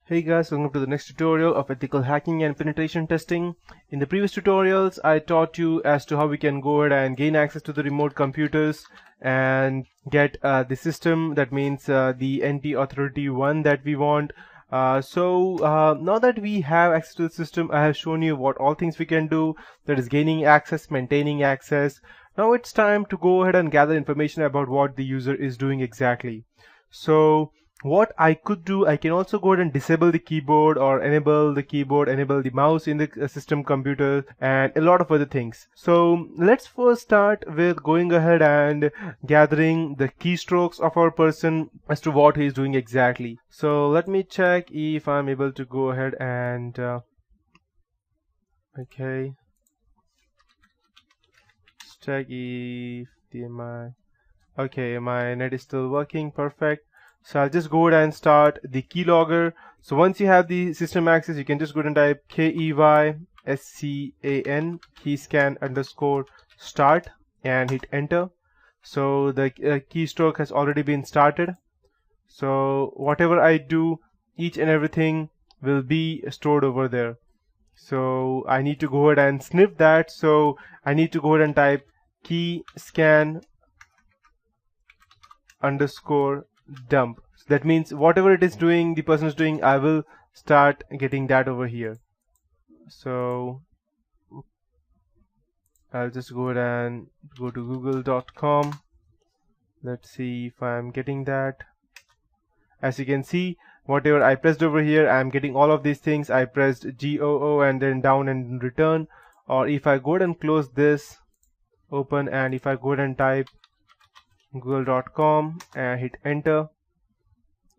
Hey guys, welcome to the next tutorial of ethical hacking and penetration testing. In the previous tutorials, I taught you as to how we can go ahead and gain access to the remote computers and get the system, that means the NT authority 1 that we want. Now that we have access to the system, I have shown you what all things we can do, that is gaining access, maintaining access. Now it's time to go ahead and gather information about what the user is doing exactly. So what I could do, I can also go ahead and disable the keyboard or enable the keyboard, enable the mouse in the system computer, and a lot of other things. So let's first start with going ahead and gathering the keystrokes of our person as to what he is doing exactly. So let me check if I'm able to go ahead and okay, let's check if my net is still working. Perfect. So I'll just go ahead and start the keylogger. So once you have the system access, you can just go ahead and type keyscan keyscan underscore start and hit enter. So the keystroke has already been started. So whatever I do, each and everything will be stored over there. So I need to go ahead and sniff that. So I need to go ahead and type keyscan underscore dump. So that means whatever it is doing, the person is doing, I will start getting that over here. So I'll just go ahead and go to google.com. Let's see if I'm getting that. As you can see, whatever I pressed over here, I'm getting all of these things. I pressed GOO and then down and return. Or if I go ahead and close this, open, and if I go ahead and type google.com and hit enter,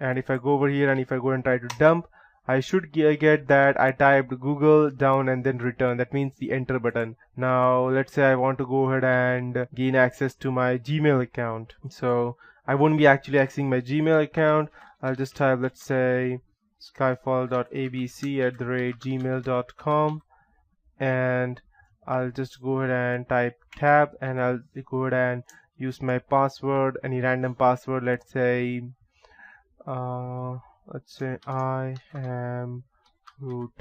and if I go over here and if I go and try to dump, I should get that I typed Google down and then return. That means the enter button. Now let's say I want to go ahead and gain access to my Gmail account. So I won't be actually accessing my Gmail account. I'll just type, let's say, skyfall.abc@gmail.com, and I'll just go ahead and type tab, and I'll go ahead and use my password, any random password. Let's say I am root.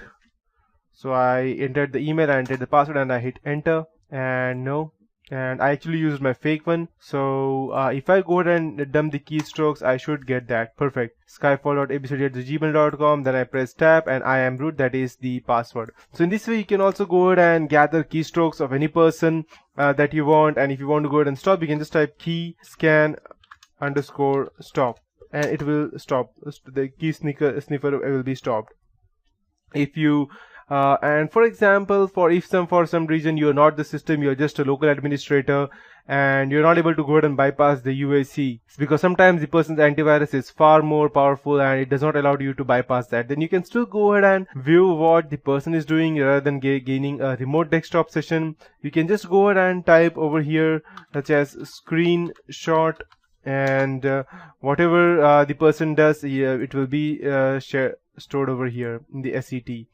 So I entered the email, I entered the password, and I hit enter, and no, and I actually used my fake one. So if I go ahead and dump the keystrokes, I should get that. Perfect. Skyfall.abc@gmail.com, then I press tab, and I am root, that is the password. So in this way you can also go ahead and gather keystrokes of any person that you want, and if you want to go ahead and stop, you can just type keyscan underscore stop, and it will stop. The key sniffer will be stopped. If you and for example, for some reason you are not the system, you are just a local administrator, and you're not able to go ahead and bypass the UAC, it's because sometimes the person's antivirus is far more powerful and it does not allow you to bypass that. Then you can still go ahead and view what the person is doing rather than gaining a remote desktop session. You can just go ahead and type over here such as screenshot, and whatever the person does, it will be stored over here in the SET.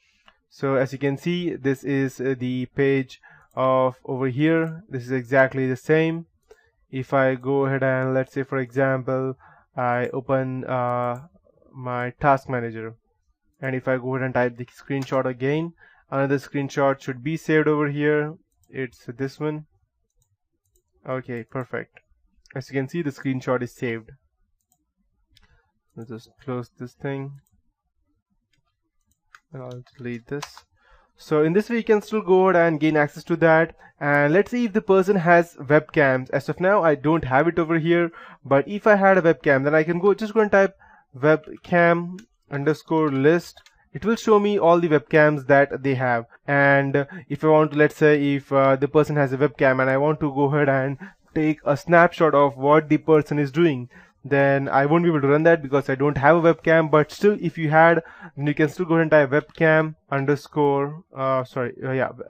So as you can see, this is the page of over here. This is exactly the same. If I go ahead and, let's say for example, I open my task manager, and if I go ahead and type the screenshot again, another screenshot should be saved over here. It's this one. Okay, perfect. As you can see, the screenshot is saved. Let's just close this thing, and I'll delete this. So in this way you can still go ahead and gain access to that. And let's see if the person has webcams. As of now I don't have it over here, but if I had a webcam, then I can just go and type webcam underscore list. It will show me all the webcams that they have. And if I want to, let's say if the person has a webcam and I want to go ahead and take a snapshot of what the person is doing, then I won't be able to run that because I don't have a webcam. But still, if you had, then you can still go ahead and type webcam underscore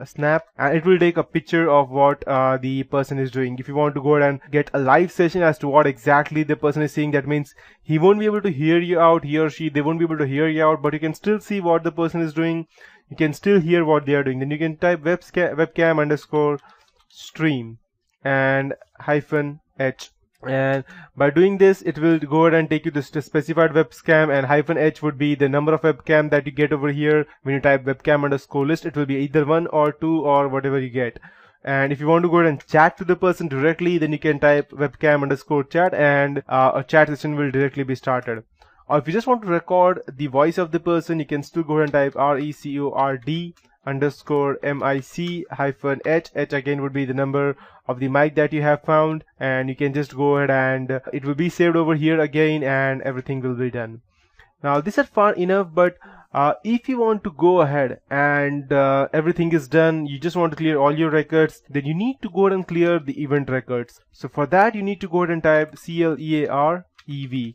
snap, and it will take a picture of what the person is doing. If you want to go ahead and get a live session as to what exactly the person is saying, that means he won't be able to hear you out, he or she, they won't be able to hear you out, but you can still see what the person is doing. You can still hear what they are doing. Then you can type webcam underscore stream and -h And by doing this, it will go ahead and take you to the specified webcam, and -h would be the number of webcam that you get over here. When you type webcam underscore list, it will be either 1 or 2 or whatever you get. And if you want to go ahead and chat to the person directly, then you can type webcam underscore chat, and a chat session will directly be started. Or if you just want to record the voice of the person, you can still go ahead and type record underscore mic hyphen h. H again would be the number of the mic that you have found, and you can just go ahead and it will be saved over here again, and everything will be done. Now this is far enough, but if you want to go ahead and everything is done, you just want to clear all your records, then you need to go ahead and clear the event records. So for that, you need to go ahead and type clearev,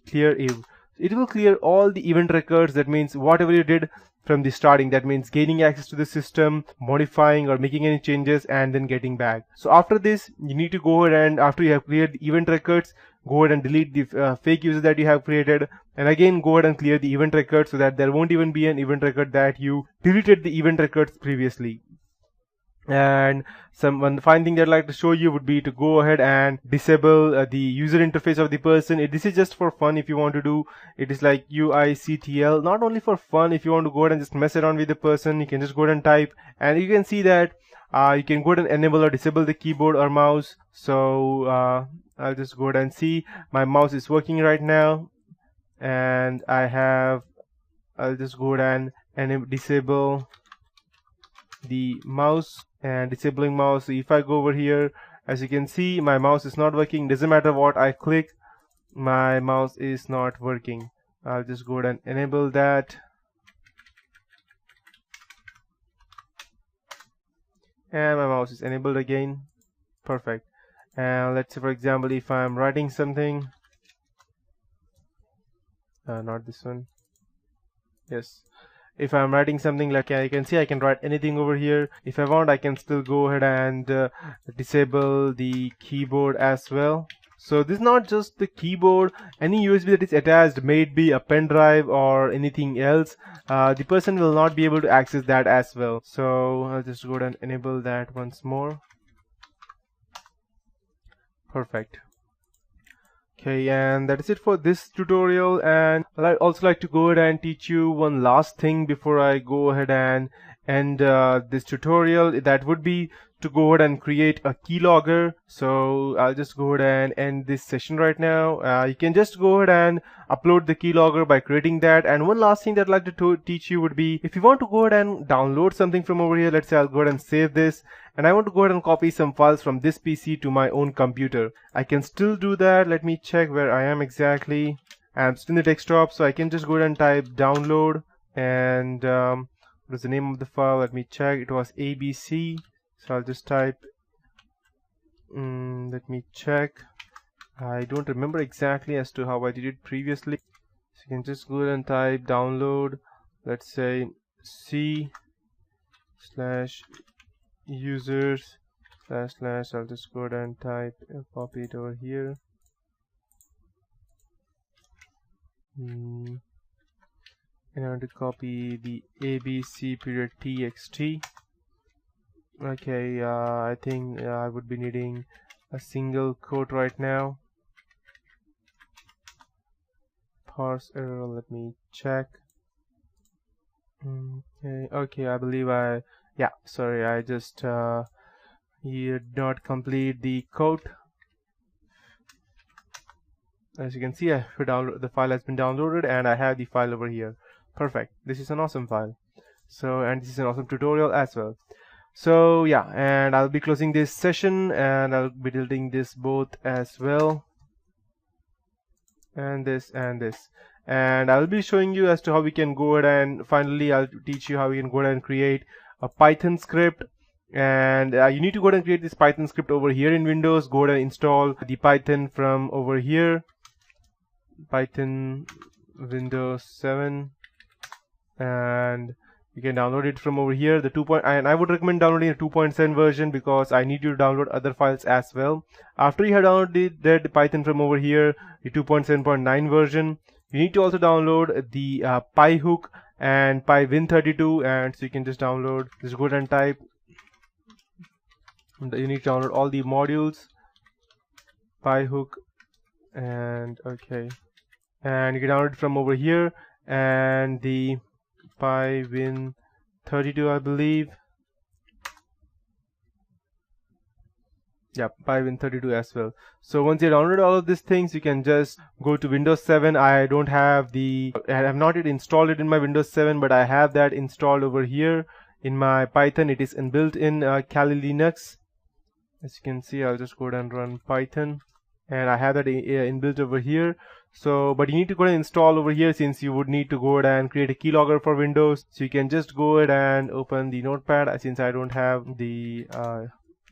clear ev. It will clear all the event records. That means whatever you did from the starting, that means gaining access to the system, modifying or making any changes, and then getting back. So after this, you need to go ahead and after you have cleared the event records, go ahead and delete the fake users that you have created, and again go ahead and clear the event record so that there won't even be an event record that you deleted the event records previously. And one fine thing that I'd like to show you would be to go ahead and disable the user interface of the person. This is just for fun. If you want to do it, is like UICTL, not only for fun. If you want to go ahead and just mess around with the person, you can just go ahead and type, and you can see that you can go ahead and enable or disable the keyboard or mouse. So I'll just go ahead and see my mouse is working right now, and I'll just go ahead and disable the mouse. And disabling mouse, so if I go over here, as you can see, my mouse is not working. Doesn't matter what I click, my mouse is not working. I'll just go ahead and enable that, and my mouse is enabled again. Perfect. And let's say, for example, if I'm writing something, not this one, yes, if I'm writing something, like you can see, I can write anything over here. If I want, I can still go ahead and disable the keyboard as well. So this is not just the keyboard. Any USB that is attached, may it be a pen drive or anything else, the person will not be able to access that as well. So I'll just go ahead and enable that once more. Perfect. Okay, and that is it for this tutorial, and I'd also like to go ahead and teach you one last thing before I go ahead and end this tutorial. That would be to go ahead and create a keylogger. So I'll just go ahead and end this session right now. You can just go ahead and upload the keylogger by creating that. And one last thing that I'd like to teach you would be, if you want to go ahead and download something from over here, let's say I'll go ahead and save this, and I want to go ahead and copy some files from this PC to my own computer. I can still do that. Let me check where I am exactly. I'm still in the desktop, so I can just go ahead and type download, and what is the name of the file? Let me check. It was ABC. So I'll just type, let me check. I don't remember exactly as to how I did it previously. So you can just go ahead and type download, let's say C/users / I'll just go ahead and type, copy it over here. And I want to copy the abc.txt. Okay, I think I would be needing a single quote right now. Parse error, let me check. Okay, I believe sorry, I just did not complete the quote. As you can see, the file has been downloaded, and I have the file over here. Perfect. This is an awesome file. So, and this is an awesome tutorial as well. So yeah, and I'll be closing this session, and I'll be deleting this both as well, and this and this, and I'll be showing you as to how we can go ahead and finally I'll teach you how we can go ahead and create a Python script. And you need to go ahead and create this Python script over here in Windows. Go ahead and install the Python from over here, Python Windows 7, and you can download it from over here, and I would recommend downloading the 2.7 version, because I need you to download other files as well. After you have downloaded the Python from over here, the 2.7.9 version, you need to also download the PyHook and PyWin32, and so you can just download, just go ahead and type, you need to download all the modules, PyHook and okay, and you can download it from over here, and the PyWin32, I believe. Yeah, PyWin32 as well. So once you download all of these things, you can just go to Windows 7. I have not yet installed it in my Windows 7, but I have that installed over here in my Python. It is inbuilt in Kali Linux. As you can see, I'll just go ahead and run Python, and I have that inbuilt over here. So, but you need to go ahead and install over here, since you would need to go ahead and create a keylogger for Windows. So you can just go ahead and open the notepad. Since I don't have the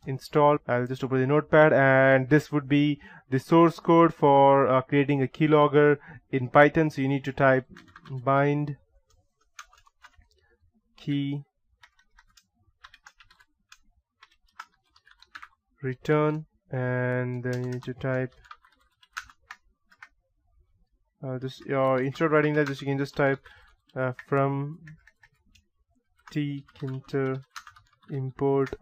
installed, I'll just open the notepad, and this would be the source code for creating a keylogger in Python. So you need to type bind key return, and then you need to type instead of writing that, you can just type from tkinter import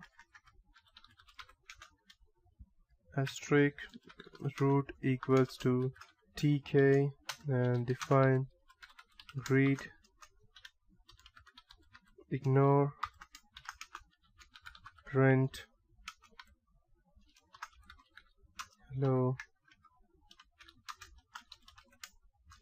asterisk root equals to tk, and define read ignore print hello.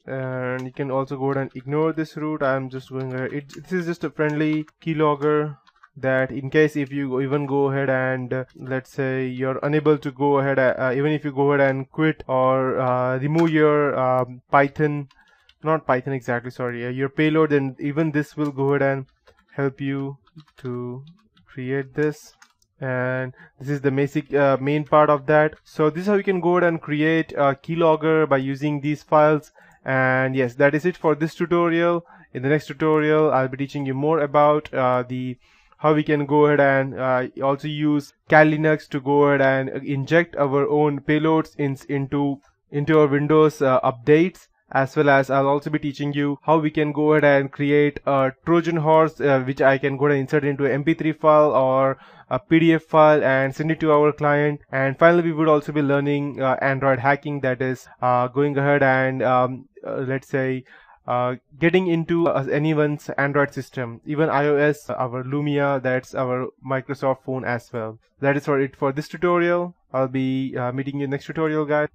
And you can also go ahead and ignore this root. I'm just going ahead. This is just a friendly keylogger, that in case if you even go ahead and let's say you're unable to go ahead, even if you go ahead and quit or remove your not Python exactly, sorry, your payload, then even this will go ahead and help you to create this. And this is the basic main part of that. So this is how you can go ahead and create a keylogger by using these files. And yes, that is it for this tutorial. In the next tutorial, I'll be teaching you more about how we can go ahead and also use Kali Linux to go ahead and inject our own payloads into our Windows updates. As well as I'll also be teaching you how we can go ahead and create a Trojan horse, which I can go ahead and insert into an MP3 file or a PDF file and send it to our client. And finally, we would also be learning Android hacking, that is going ahead and let's say getting into anyone's Android system, even iOS, our Lumia, that's our Microsoft phone as well. That is for it for this tutorial. I'll be meeting you in the next tutorial, guys.